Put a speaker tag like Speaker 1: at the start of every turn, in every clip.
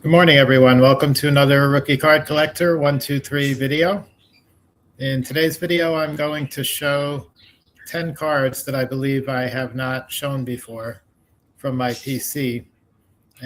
Speaker 1: Good morning, everyone. Welcome to another Rookie Card Collector 123 video. In today's video, I'm going to show 10 cards that I believe I have not shown before from my PC.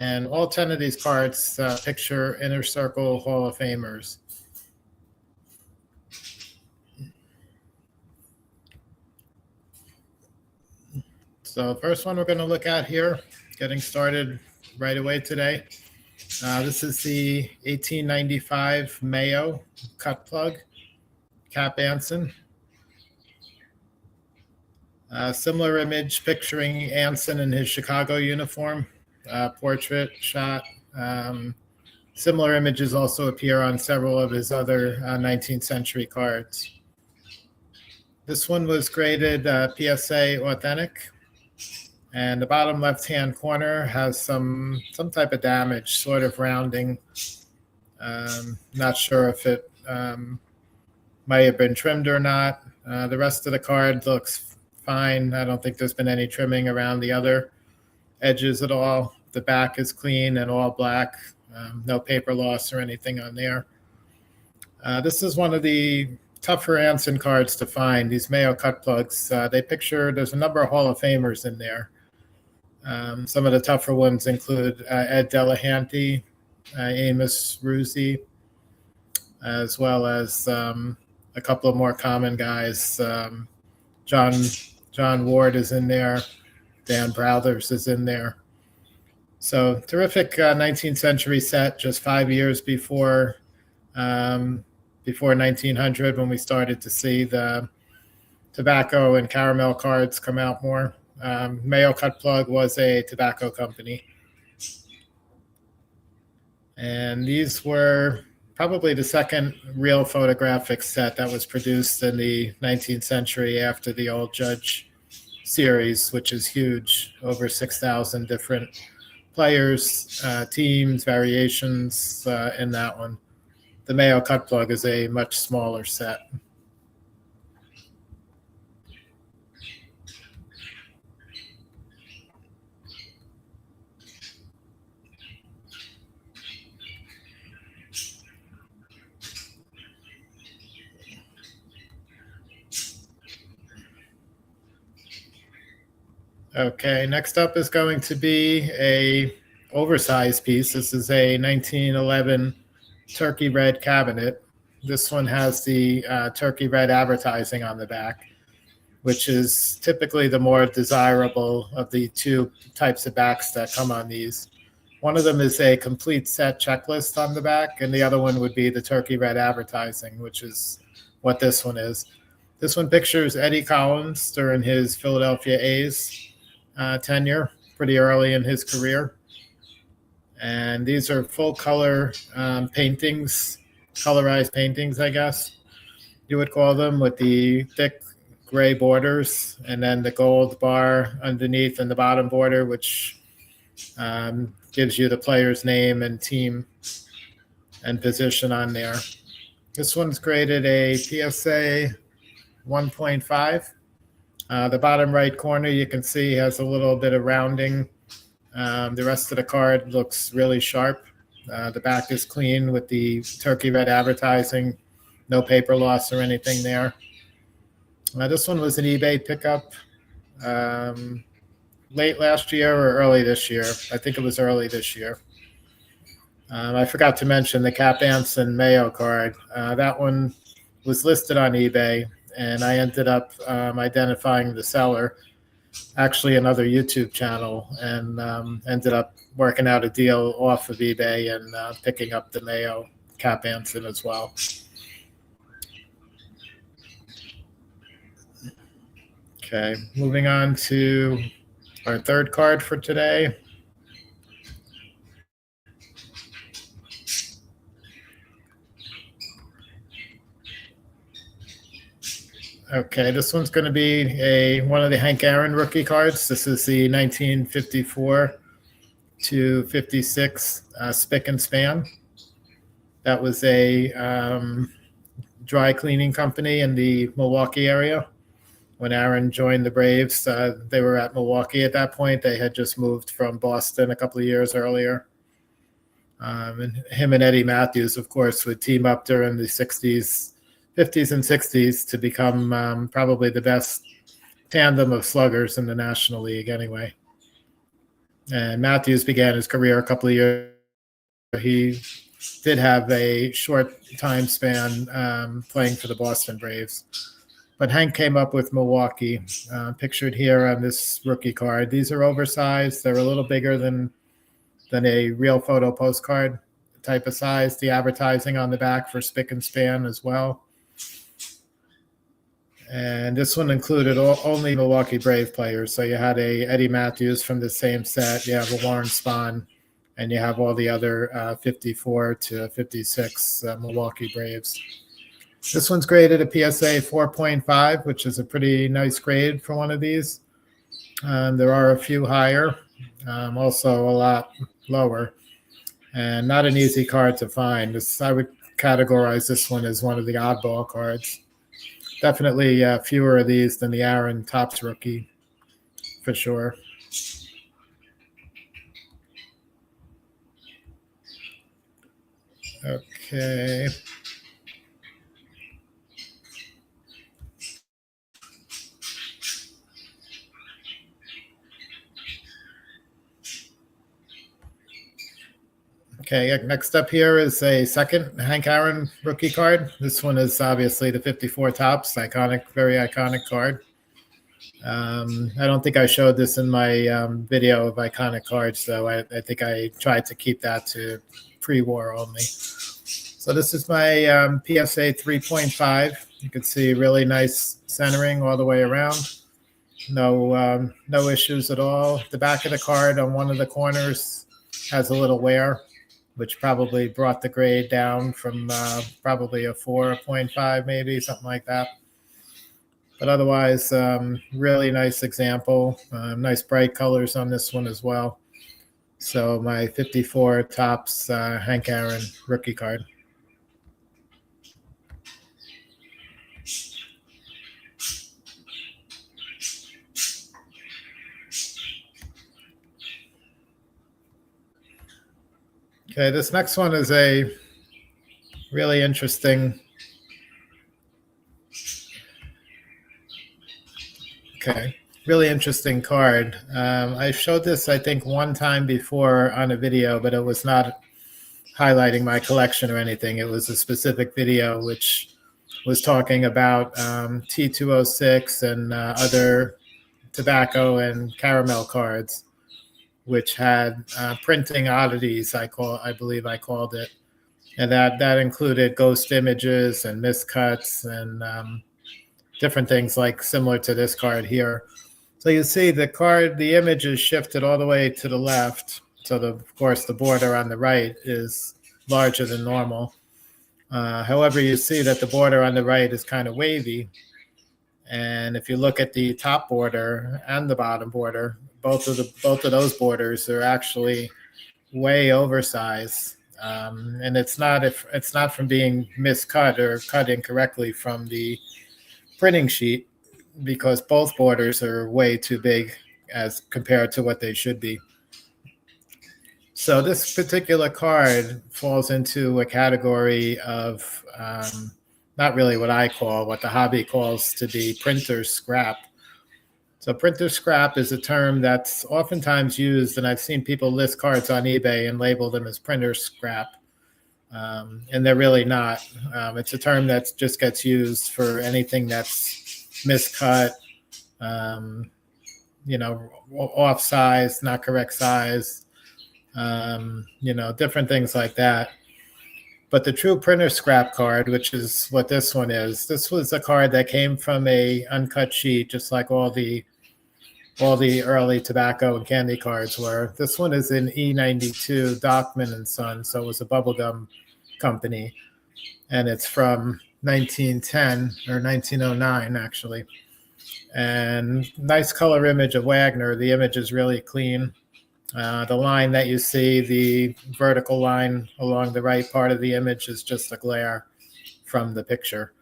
Speaker 1: And all 10 of these cards picture Inner Circle Hall of Famers. So the first one we're going to look at here, getting started right away today. This is the 1895 Mayo cut plug, Cap Anson. Similar image picturing Anson in his Chicago uniform, portrait shot. Similar images also appear on several of his other 19th century cards. This one was graded PSA authentic, and the bottom left-hand corner has some type of damage, sort of rounding. Not sure if it might have been trimmed or not. The rest of the card looks fine. I don't think there's been any trimming around the other edges at all. The back is clean and all black. No paper loss or anything on there. This is one of the tougher Anson cards to find, these Mayo cut plugs. There's a number of Hall of Famers in there. Some of the tougher ones include Ed Delahanty, Amos Ruzzi, as well as a couple of more common guys. John Ward is in there. Dan Brothers is in there. So terrific 19th century set, just 5 years before 1900, when we started to see the tobacco and caramel cards come out more. Mayo Cut Plug was a tobacco company. And these were probably the second real photographic set that was produced in the 19th century after the Old Judge series, which is huge, over 6,000 different players, teams, variations in that one. The Mayo Cut Plug is a much smaller set. Okay, next up is going to be a oversized piece. This is a 1911 turkey red cabinet. This one has the turkey red advertising on the back, which is typically the more desirable of the two types of backs that come on these. One of them is a complete set checklist on the back, and the other one would be the turkey red advertising, which is what this one is. This one pictures Eddie Collins during his Philadelphia A's tenure, pretty early in his career. And these are full color paintings, colorized paintings, I guess you would call them, with the thick gray borders and then the gold bar underneath and the bottom border, which gives you the player's name and team and position on there. This one's graded a PSA 1.5. The bottom right corner, you can see, has a little bit of rounding. The rest of the card looks really sharp. The back is clean with the turkey red advertising. No paper loss or anything there. This one was an eBay pickup late last year or early this year. I think it was early this year. I forgot to mention the Cap Anson Mayo card. That one was listed on eBay, and I ended up identifying the seller, actually another YouTube channel, and ended up working out a deal off of eBay and picking up the Mayo Cap Anson as well. Okay, moving on to our third card for today. Okay, this one's going to be one of the Hank Aaron rookie cards. This is the 1954 to 56 Spick and Span. That was a dry cleaning company in the Milwaukee area. When Aaron joined the Braves, they were at Milwaukee at that point. They had just moved from Boston a couple of years earlier. And him and Eddie Matthews, of course, would team up during the 60s, 50s, and 60s to become probably the best tandem of sluggers in the National League anyway. And Matthews began his career a couple of years. He did have a short time span playing for the Boston Braves. But Hank came up with Milwaukee, pictured here on this rookie card. These are oversized. They're a little bigger than a real photo postcard type of size. The advertising on the back for spick and span as well. And this one included only Milwaukee Brave players. So you had a Eddie Matthews from the same set. You have a Warren Spahn, and you have all the other 54 to 56 Milwaukee Braves. This one's graded a PSA 4.5, which is a pretty nice grade for one of these. There are a few higher, also a lot lower, and not an easy card to find. I would categorize this one as one of the oddball cards. Definitely fewer of these than the Aaron Topps rookie, for sure. Okay. Okay, next up here is a second Hank Aaron rookie card. This one is obviously the 54 Topps, iconic, very iconic card. I don't think I showed this in my video of iconic cards, though. I think I tried to keep that to pre-war only. So this is my PSA 3.5. You can see really nice centering all the way around. No issues at all. The back of the card on one of the corners has a little wear, which probably brought the grade down from probably a 4.5, maybe, something like that. But otherwise, really nice example. Nice bright colors on this one as well. So my 54 Topps Hank Aaron rookie card. Okay, this next one is a really interesting. Really interesting card. I showed this, I think, one time before on a video, but it was not highlighting my collection or anything. It was a specific video which was talking about T206 and other tobacco and caramel cards, which had printing oddities, I believe I called it. And that included ghost images and miscuts and different things like similar to this card here. So you see the image is shifted all the way to the left. So of course the border on the right is larger than normal. However, you see that the border on the right is kind of wavy. And if you look at the top border and the bottom border, both of those borders are actually way oversized. And it's not from being miscut or cut incorrectly from the printing sheet, because both borders are way too big as compared to what they should be. So this particular card falls into a category of not really what the hobby calls to be printer scrap. So printer scrap is a term that's oftentimes used, and I've seen people list cards on eBay and label them as printer scrap. And they're really not. It's a term that just gets used for anything that's miscut, off size, not correct size, different things like that. But the true printer scrap card, which is what this one is, this was a card that came from a uncut sheet, just like all the early tobacco and candy cards were. This one is in E92, Dockman and Son, so it was a bubblegum company, and it's from 1910 or 1909 actually. And nice color image of Wagner. The image is really clean. The line that you see, the vertical line along the right part of the image, is just a glare from the picture.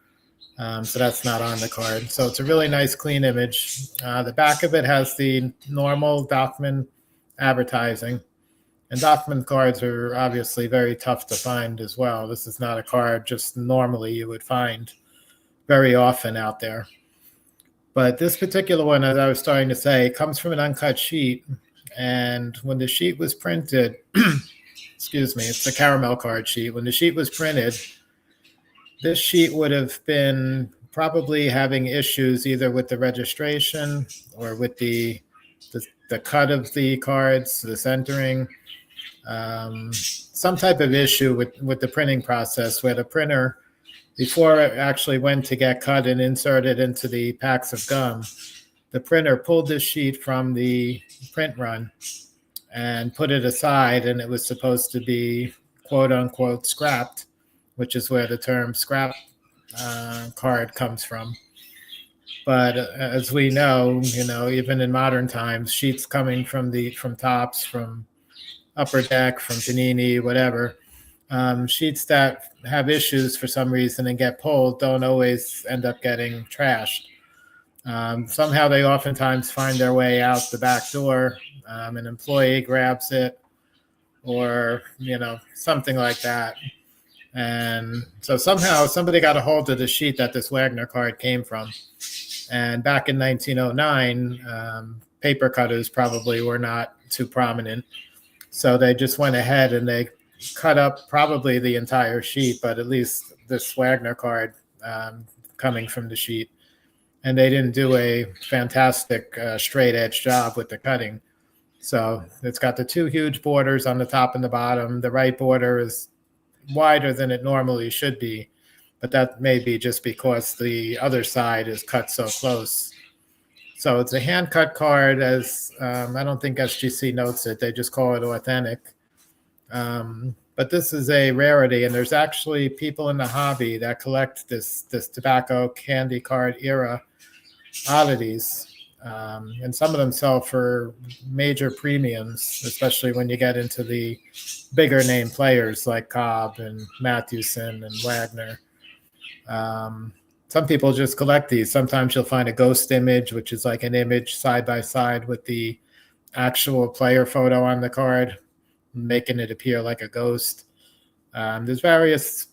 Speaker 1: So that's not on the card. So it's a really nice, clean image. The back of it has the normal Dockman advertising. And Document cards are obviously very tough to find as well. This is not a card just normally you would find very often out there. But this particular one, as I was starting to say, comes from an uncut sheet. And when the sheet was printed, excuse me, it's a caramel card sheet. When the sheet was printed, this sheet would have been probably having issues either with the registration or with the cut of the cards, the centering, some type of issue with the printing process where the printer, before it actually went to get cut and inserted into the packs of gum, the printer pulled this sheet from the print run and put it aside, and it was supposed to be quote unquote scrapped, which is where the term scrap card comes from. But as we know, even in modern times, sheets coming from Tops, from Upper Deck, from Panini, whatever, sheets that have issues for some reason and get pulled don't always end up getting trashed. Somehow they oftentimes find their way out the back door. An employee grabs it, or something like that. And so somehow somebody got a hold of the sheet that this Wagner card came from. And back in 1909, paper cutters probably were not too prominent. So they just went ahead and they cut up probably the entire sheet, but at least this Wagner card coming from the sheet. And they didn't do a fantastic straight edge job with the cutting. So it's got the two huge borders on the top and the bottom. The right border is wider than it normally should be, but that may be just because the other side is cut so close. So it's a hand cut card, as I don't think SGC notes it. They just call it authentic. But this is a rarity, and there's actually people in the hobby that collect this tobacco candy card era oddities. And some of them sell for major premiums, especially when you get into the bigger name players like Cobb and Mathewson and Wagner. Some people just collect these. Sometimes you'll find a ghost image, which is like an image side by side with the actual player photo on the card, making it appear like a ghost. There's various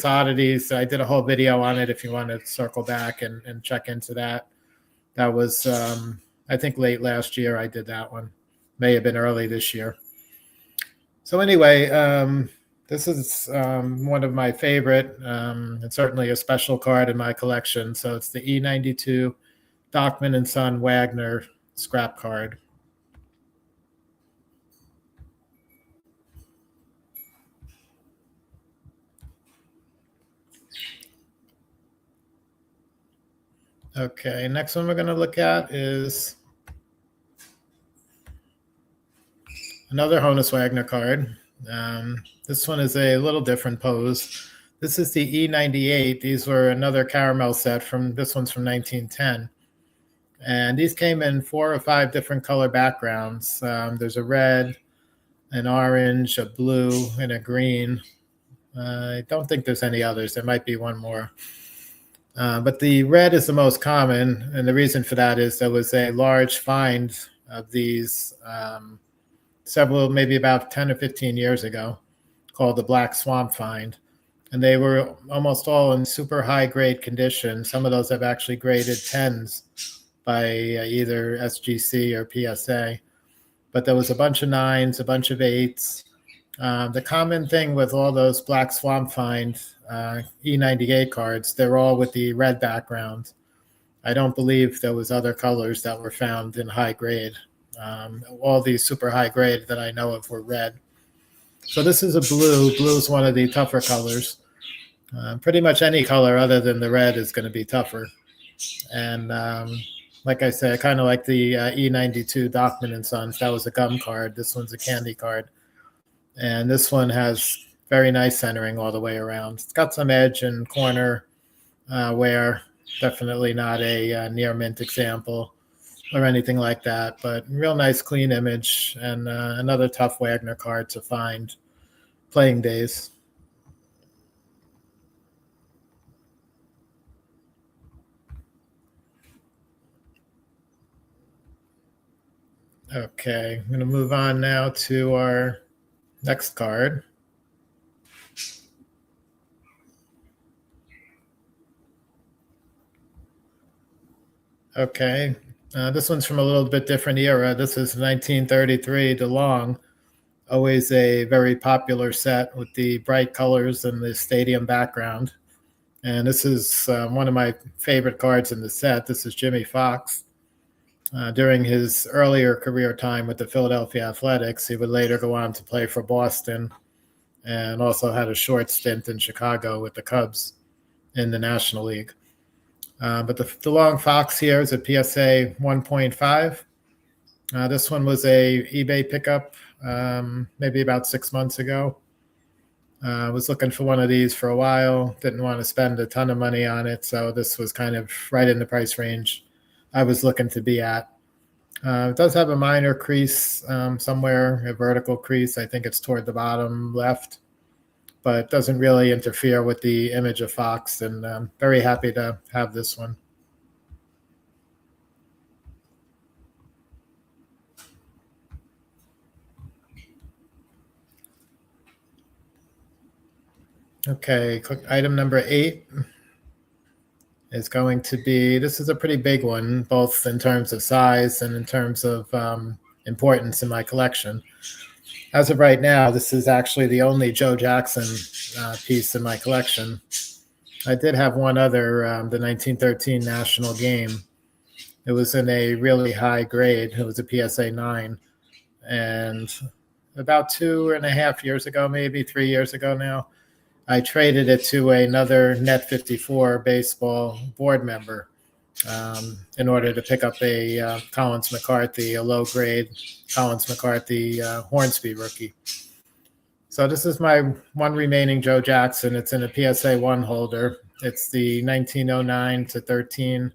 Speaker 1: oddities. I did a whole video on it if you want to circle back and check into that. That was, I think, late last year I did that one. May have been early this year. So anyway, this is one of my favorite, and certainly a special card in my collection. So it's the E92 Dockman and Son Wagner scrap card. Okay, next one we're going to look at is another Honus Wagner card. This one is a little different pose. This is the E98. These were another caramel set this one's from 1910. And these came in 4 or 5 different color backgrounds. There's a red, an orange, a blue, and a green. I don't think there's any others. There might be one more. But the red is the most common, and the reason for that is there was a large find of these maybe about 10 or 15 years ago, called the Black Swamp Find. And they were almost all in super high grade condition. Some of those have actually graded 10s by either SGC or PSA. But there was a bunch of 9s, a bunch of 8s. The common thing with all those Black Swamp Find E98 cards, they're all with the red background. I don't believe there was other colors that were found in high grade. All these super high grade that I know of were red. So this is a blue. Blue is one of the tougher colors. Pretty much any color other than the red is going to be tougher. And like I said, kind of like the E92 Dockman and Sons. That was a gum card. This one's a candy card. And this one has very nice centering all the way around. It's got some edge and corner wear. Definitely not a near mint example or anything like that, but real nice clean image, and another tough Wagner card to find playing days. Okay, I'm going to move on now to our Next card. Okay. This one's from a little bit different era. This is 1933 DeLong. Always a very popular set with the bright colors and the stadium background. And this is one of my favorite cards in the set. This is Jimmy Fox. During his earlier career time with the Philadelphia Athletics, he would later go on to play for Boston and also had a short stint in Chicago with the Cubs in the National League. But the long Fox here is a PSA 1.5. This one was a eBay pickup maybe about 6 months ago. I was looking for one of these for a while, didn't want to spend a ton of money on it, so this was kind of right in the price range I was looking to be at. It does have a minor crease somewhere, a vertical crease. I think it's toward the bottom left, but it doesn't really interfere with the image of Fox, and I'm very happy to have this one. Okay, item number 8 is going to be, this is a pretty big one, both in terms of size and in terms of importance in my collection. As of right now, this is actually the only Joe Jackson piece in my collection. I did have one other, the 1913 national game. It was in a really high grade. It was a PSA 9. And about 2.5 years ago, maybe 3 years ago now, I traded it to another Net 54 baseball board member in order to pick up a Collins McCarthy, a low grade Collins McCarthy Hornsby rookie. So this is my one remaining Joe Jackson. It's in a PSA 1 holder. It's the 1909 to 13.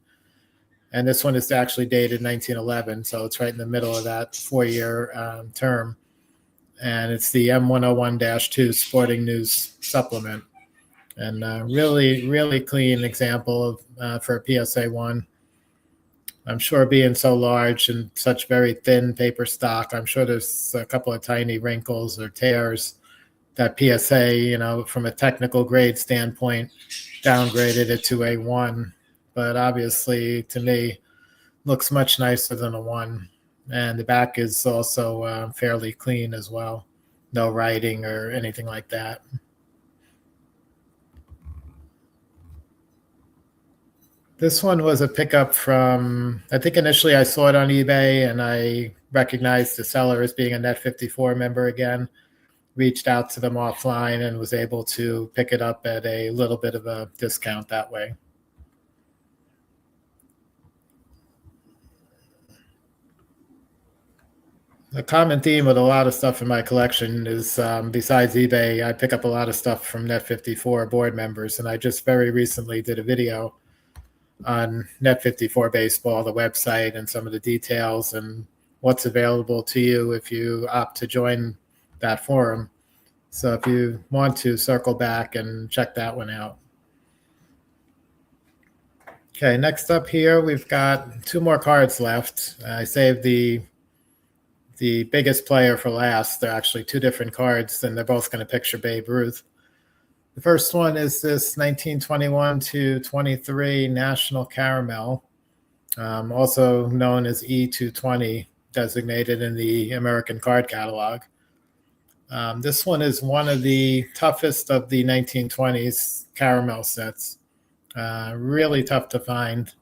Speaker 1: And this one is actually dated 1911. So it's right in the middle of that 4-year term. And it's the M101-2 Sporting News supplement. And really, really clean example of for a PSA 1. I'm sure being so large and such very thin paper stock, I'm sure there's a couple of tiny wrinkles or tears that PSA, from a technical grade standpoint, downgraded it to a 1. But obviously, to me, looks much nicer than a 1. And the back is also fairly clean as well. No writing or anything like that. This one was a pickup from, I think initially I saw it on eBay and I recognized the seller as being a Net 54 member again. Reached out to them offline and was able to pick it up at a little bit of a discount that way. The common theme with a lot of stuff in my collection is besides eBay, I pick up a lot of stuff from Net 54 board members. And I just very recently did a video on Net 54 Baseball, the website, and some of the details and what's available to you if you opt to join that forum. So if you want to, circle back and check that one out. Okay, next up here, we've got 2 more cards left. I saved the biggest player for last. They're actually 2 different cards, and they're both going to picture Babe Ruth. The first one is this 1921 to 23 National Caramel, also known as E220, designated in the American Card Catalog. This one is one of the toughest of the 1920s caramel sets. Really tough to find.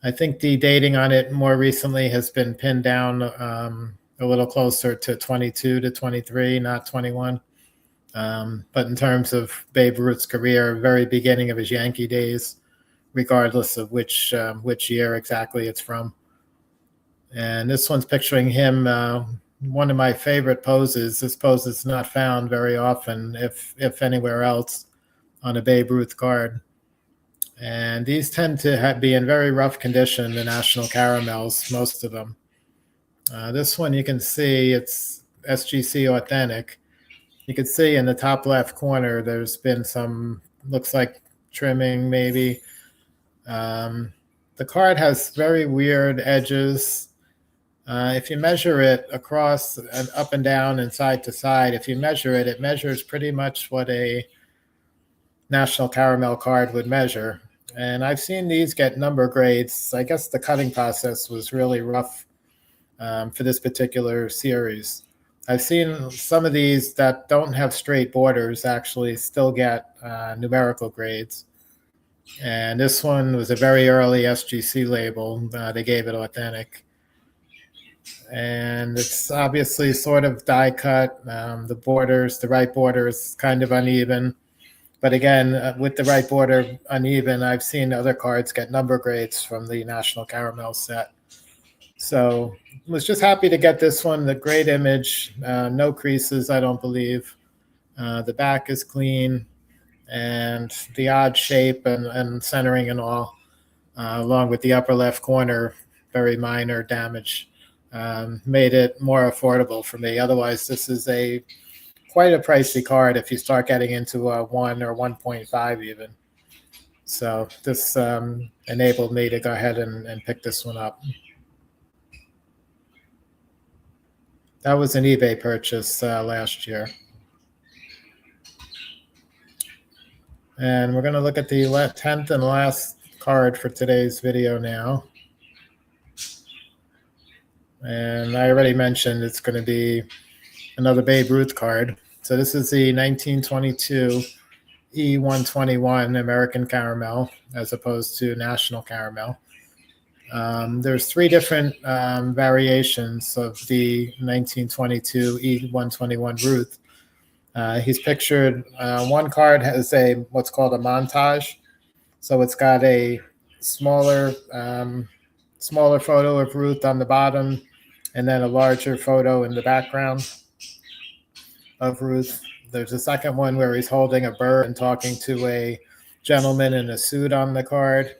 Speaker 1: I think the dating on it more recently has been pinned down a little closer to 22 to 23, not 21. But in terms of Babe Ruth's career, very beginning of his Yankee days, regardless of which year exactly it's from. And this one's picturing him, one of my favorite poses. This pose is not found very often, if anywhere else, on a Babe Ruth card. And these tend to be in very rough condition, the National Caramels, most of them. This one you can see it's SGC Authentic. You can see in the top left corner there's been some, looks like trimming maybe. The card has very weird edges. If you measure it across and up and down and side to side, if you measure it, it measures pretty much what a National Caramel card would measure. And I've seen these get number grades. I guess the cutting process was really rough for this particular series. I've seen some of these that don't have straight borders actually still get numerical grades. And this one was a very early SGC label. They gave it authentic. And it's obviously sort of die cut. The right border is kind of uneven. But again, with the right border uneven, I've seen other cards get number grades from the National Caramel set. So was just happy to get this one. The great image, no creases, I don't believe. The back is clean, and the odd shape and centering and all, along with the upper left corner, very minor damage, made it more affordable for me. Otherwise, this is quite a pricey card if you start getting into a 1 or 1.5 even. So this enabled me to go ahead and pick this one up. That was an eBay purchase last year. And we're going to look at the 10th and last card for today's video now. And I already mentioned it's going to be another Babe Ruth card. So this is the 1922 E121 American Caramel as opposed to National Caramel. There's 3 different variations of the 1922 E121 Ruth. He's pictured, one card has what's called a montage. So it's got a smaller photo of Ruth on the bottom, and then a larger photo in the background of Ruth. There's a second one where he's holding a bird and talking to a gentleman in a suit on the card.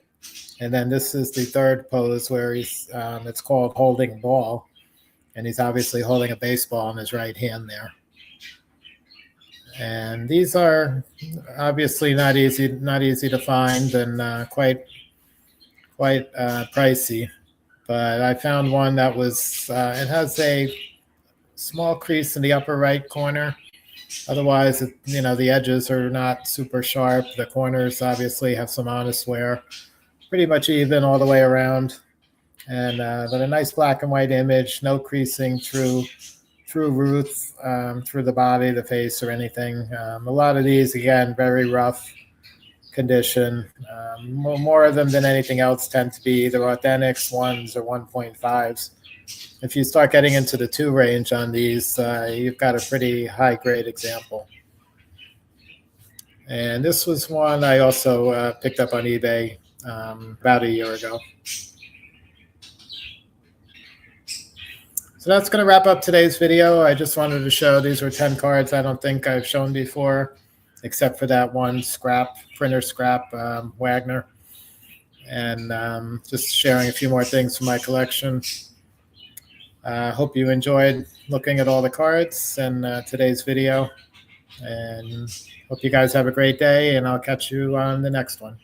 Speaker 1: And then this is the third pose where it's called holding ball. And he's obviously holding a baseball in his right hand there. And these are obviously not easy to find and quite pricey. But I found one that was, it has a small crease in the upper right corner. Otherwise, the edges are not super sharp. The corners obviously have some honest wear. Pretty much even all the way around. And but a nice black and white image, no creasing through Ruth, through the body, the face, or anything. A lot of these, again, very rough condition. More of them than anything else tend to be either authentics, 1s, or 1.5s. If you start getting into the 2 range on these, you've got a pretty high-grade example. And this was one I also picked up on eBay about a year ago. So that's going to wrap up today's video. I just wanted to show these were 10 cards I don't think I've shown before, except for that one printer scrap, Wagner. And just sharing a few more things from my collection. Hope you enjoyed looking at all the cards in today's video. And hope you guys have a great day, and I'll catch you on the next one.